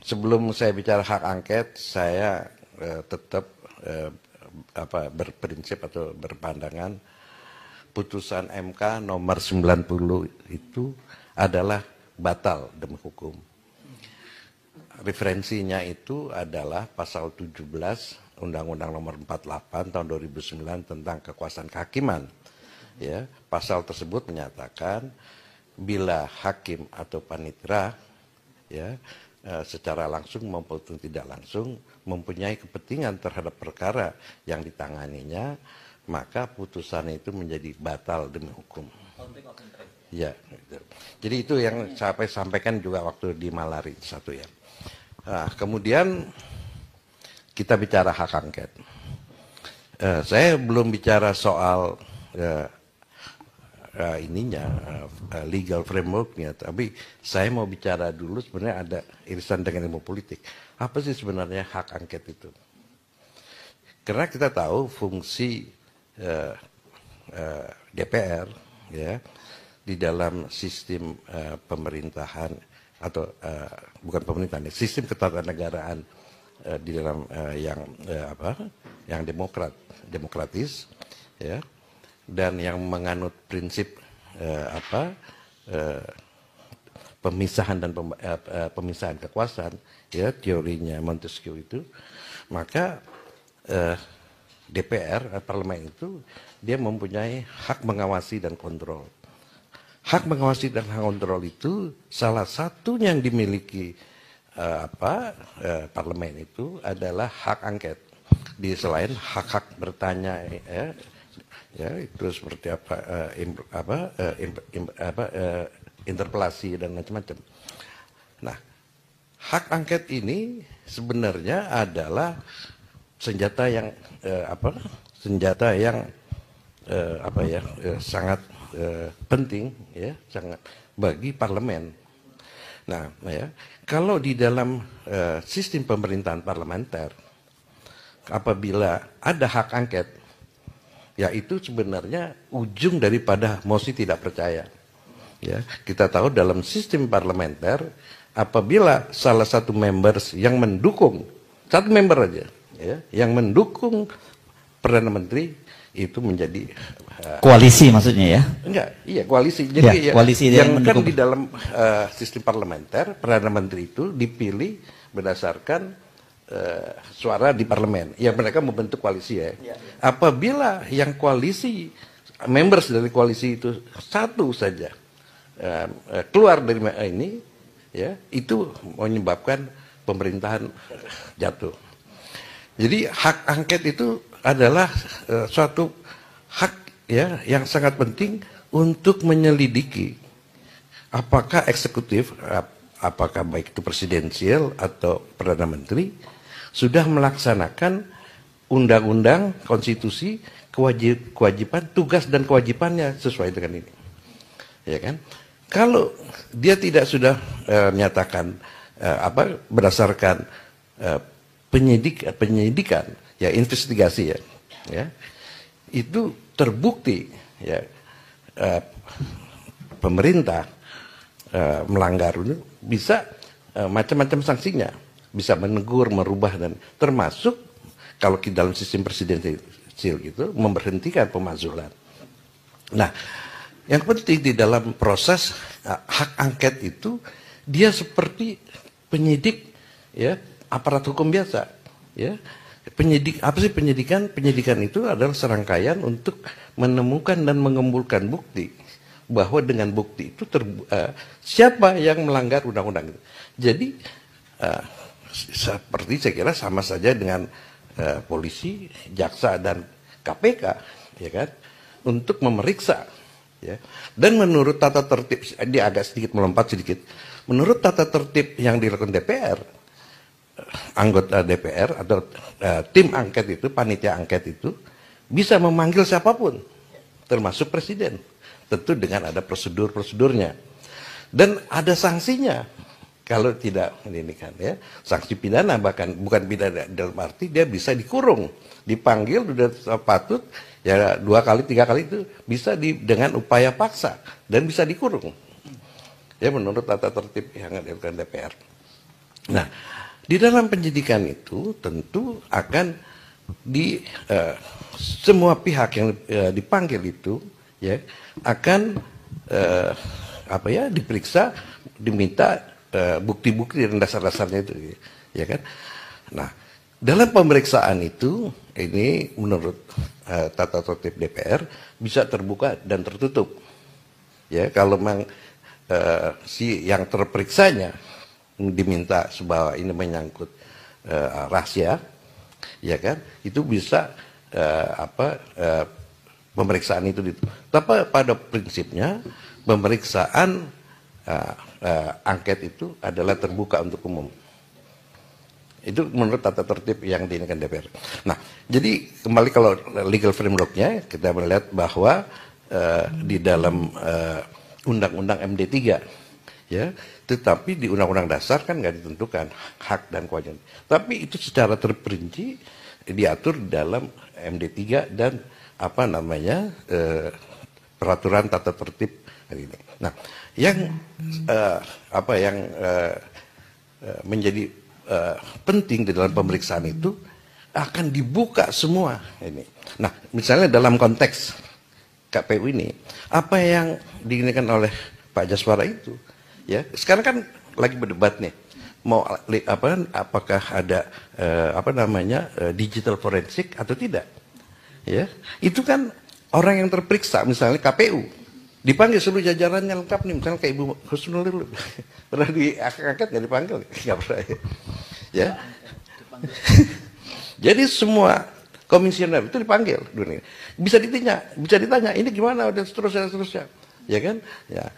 sebelum saya bicara hak angket, saya tetap berprinsip atau berpandangan putusan MK nomor 90 itu adalah batal demi hukum. Referensinya itu adalah pasal 17 Undang-Undang nomor 48 tahun 2009 tentang kekuasaan kehakiman. Ya, pasal tersebut menyatakan bila hakim atau panitera ya secara langsung maupun tidak langsung mempunyai kepentingan terhadap perkara yang ditanganinya, maka putusan itu menjadi batal demi hukum. Ya, gitu. Jadi itu yang saya sampaikan juga waktu di Malari satu ya. Nah, kemudian kita bicara hak angket. Saya belum bicara soal legal frameworknya, tapi saya mau bicara dulu sebenarnya ada irisan dengan ilmu politik. Apa sih sebenarnya hak angket itu? Karena kita tahu fungsi DPR ya di dalam sistem pemerintahan atau bukan pemerintahan, sistem ketatanegaraan di dalam yang demokratis ya, dan yang menganut prinsip pemisahan dan pemisahan kekuasaan ya, teorinya Montesquieu itu, maka DPR parlemen itu dia mempunyai hak mengawasi dan kontrol. Hak mengawasi dan hak kontrol itu salah satu yang dimiliki parlemen itu adalah hak angket. Di selain hak-hak bertanya ya itu seperti interpelasi dan macam-macam. Nah, hak angket ini sebenarnya adalah senjata yang sangat penting ya, sangat bagi parlemen. Nah, ya, kalau di dalam sistem pemerintahan parlementer apabila ada hak angket, ya itu sebenarnya ujung daripada mosi tidak percaya. Ya, kita tahu dalam sistem parlementer apabila salah satu members yang mendukung, satu member aja ya, yang mendukung Perdana Menteri itu menjadi koalisi maksudnya ya? Enggak, iya koalisi. Jadi ya, koalisi yang kan di dalam sistem parlementer Perdana Menteri itu dipilih berdasarkan suara di parlemen. Ya mereka membentuk koalisi ya. Apabila yang koalisi members dari koalisi itu satu saja keluar dari ini ya, itu menyebabkan pemerintahan jatuh. Jadi hak angket itu adalah suatu hak ya yang sangat penting untuk menyelidiki apakah eksekutif, apakah baik itu presidensial atau perdana menteri sudah melaksanakan undang-undang, konstitusi, kewajiban, tugas dan kewajibannya sesuai dengan ini, ya kan? Kalau dia tidak sudah menyatakan berdasarkan penyidikan ya, investigasi ya, itu terbukti ya pemerintah melanggar itu bisa macam-macam sanksinya, bisa menegur, merubah, dan termasuk kalau di dalam sistem presidensial itu memberhentikan pemakzulan. Nah, yang penting di dalam proses hak angket itu dia seperti penyidik ya, aparat hukum biasa ya. Penyidik, apa sih penyidikan? Penyidikan itu adalah serangkaian untuk menemukan dan mengumpulkan bukti bahwa dengan bukti itu siapa yang melanggar undang-undang itu. Jadi seperti saya kira sama saja dengan polisi, jaksa dan KPK ya kan, untuk memeriksa ya. Dan menurut tata tertib, dia agak sedikit melompat sedikit. Menurut tata tertib yang dilakukan DPR, anggota DPR atau tim angket itu, panitia angket itu bisa memanggil siapapun, termasuk presiden, tentu dengan ada prosedurnya dan ada sanksinya kalau tidak ini kan ya, sanksi pidana, bahkan bukan pidana dalam arti dia bisa dikurung, dipanggil sudah patut ya 2 kali 3 kali itu bisa dengan upaya paksa dan bisa dikurung ya menurut tata tertib yang dilakukan DPR. Nah, di dalam penyidikan itu tentu akan semua pihak yang dipanggil itu ya akan diperiksa, diminta bukti-bukti dan dasar-dasarnya itu, ya kan? Nah, dalam pemeriksaan itu ini menurut tata tertib DPR bisa terbuka dan tertutup. Ya, kalau memang si yang terperiksanya diminta bahwa ini menyangkut rahasia, ya kan? Itu bisa pemeriksaan itu tapi pada prinsipnya pemeriksaan angket itu adalah terbuka untuk umum. Itu menurut tata tertib yang diinginkan DPR. Nah, jadi kembali kalau legal framework-nya kita melihat bahwa di dalam Undang-Undang MD3 ya, tetapi di Undang-Undang Dasar kan nggak ditentukan hak dan kewajiban. Tapi itu secara terperinci diatur di dalam MD3 dan peraturan tata tertib hari ini. Nah, yang menjadi penting di dalam pemeriksaan itu akan dibuka semua ini. Nah, misalnya dalam konteks KPU ini, apa yang diinginkan oleh Pak Jaswara itu, ya sekarang kan lagi berdebat nih, mau apakah ada digital forensik atau tidak, ya itu kan orang yang terperiksa, misalnya KPU dipanggil seluruh jajarannya lengkap nih, misalnya kayak Ibu Husnul dulu pernah diangkat nggak dipanggil? Nggak pernah ya. Jadi semua komisioner itu dipanggil dunia. Bisa ditanya ini gimana dan seterusnya, ya kan? Ya,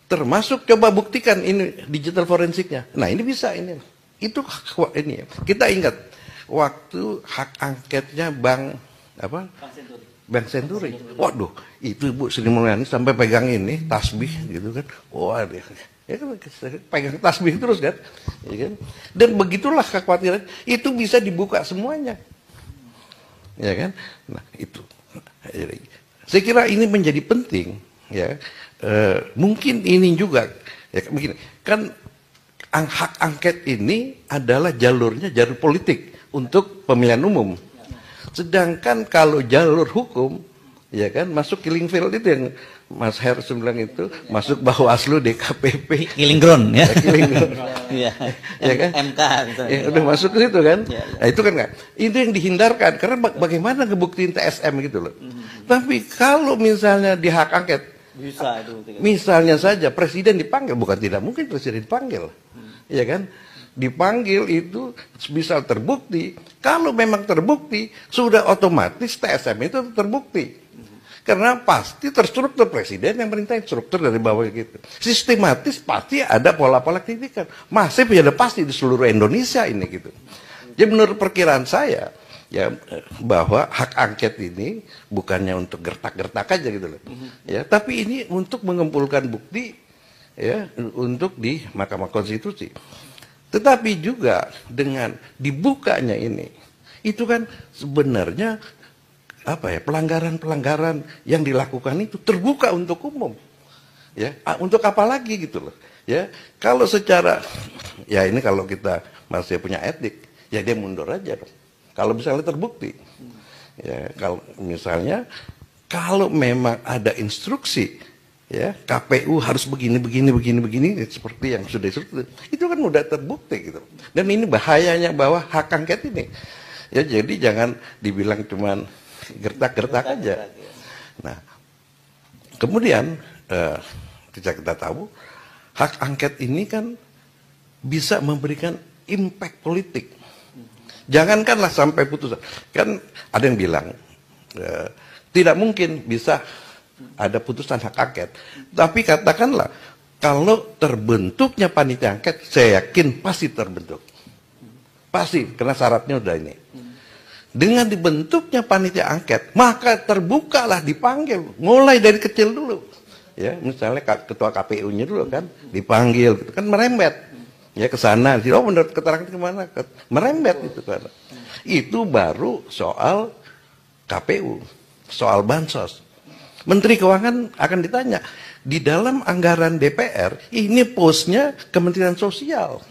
termasuk coba buktikan ini digital forensiknya. Nah ini bisa ini, itu ini kita ingat waktu hak angketnya Bank Senturi. Waduh, itu Ibu Sri Mulyani sampai pegang ini tasbih gitu kan. Wah, dia ya kan pegang tasbih terus kan. Ya kan? Dan begitulah kekhawatiran itu bisa dibuka semuanya. Ya kan? Nah, itu. Saya kira ini menjadi penting ya. Mungkin ini juga ya begini, kan hak angket ini adalah jalurnya jalur politik untuk pemilihan umum. Sedangkan kalau jalur hukum, ya kan, masuk killing field itu yang Mas Heru bilang itu, masuk Bawaslu, DKPP, killing ground ya. Killing ground. Iya. Ya kan? MK gitu. Ya, udah masuk ke situ kan? Nah, itu kan nggak. Itu yang dihindarkan karena bagaimana ngebuktiin TSM gitu loh. Tapi kalau misalnya di hak angket, bisa itu. Misalnya saja presiden dipanggil, bukan tidak mungkin presiden dipanggil, ya kan? Dipanggil itu bisa terbukti. Kalau memang terbukti, sudah otomatis TSM itu terbukti. Karena pasti terstruktur presiden yang merintahin, struktur dari bawah gitu. Sistematis pasti ada pola-pola kritikan. Masih ada pasti di seluruh Indonesia ini gitu. Jadi menurut perkiraan saya, ya bahwa hak angket ini bukannya untuk gertak-gertak aja gitu loh. Ya, tapi ini untuk mengumpulkan bukti ya untuk di Mahkamah Konstitusi. Tetapi juga dengan dibukanya ini, itu kan sebenarnya pelanggaran-pelanggaran yang dilakukan itu terbuka untuk umum. Ya, untuk apa lagi gitu loh. Ya, kalau secara ya ini kalau kita masih punya etik, ya dia mundur aja dong. Kalau misalnya terbukti. Ya, kalau memang ada instruksi ya KPU harus begini seperti yang sudah disebut itu kan udah terbukti gitu. Dan ini bahayanya bahwa hak angket ini ya, jadi jangan dibilang cuman gertak-gertak aja. Nah, kemudian kita tahu hak angket ini kan bisa memberikan impact politik. Jangankanlah sampai putusan, kan ada yang bilang tidak mungkin bisa ada putusan hak angket. Tapi katakanlah kalau terbentuknya panitia angket, saya yakin pasti terbentuk. Pasti, karena syaratnya udah ini. Dengan dibentuknya panitia angket, maka terbukalah dipanggil, mulai dari kecil dulu. Ya, misalnya ketua KPU-nya dulu kan dipanggil, gitu kan merembet. Ya ke sana, oh menurut keterangan kemana? Merembet itu kan. Itu baru soal KPU, soal bansos. Menteri Keuangan akan ditanya, di dalam anggaran DPR, ini posnya Kementerian Sosial.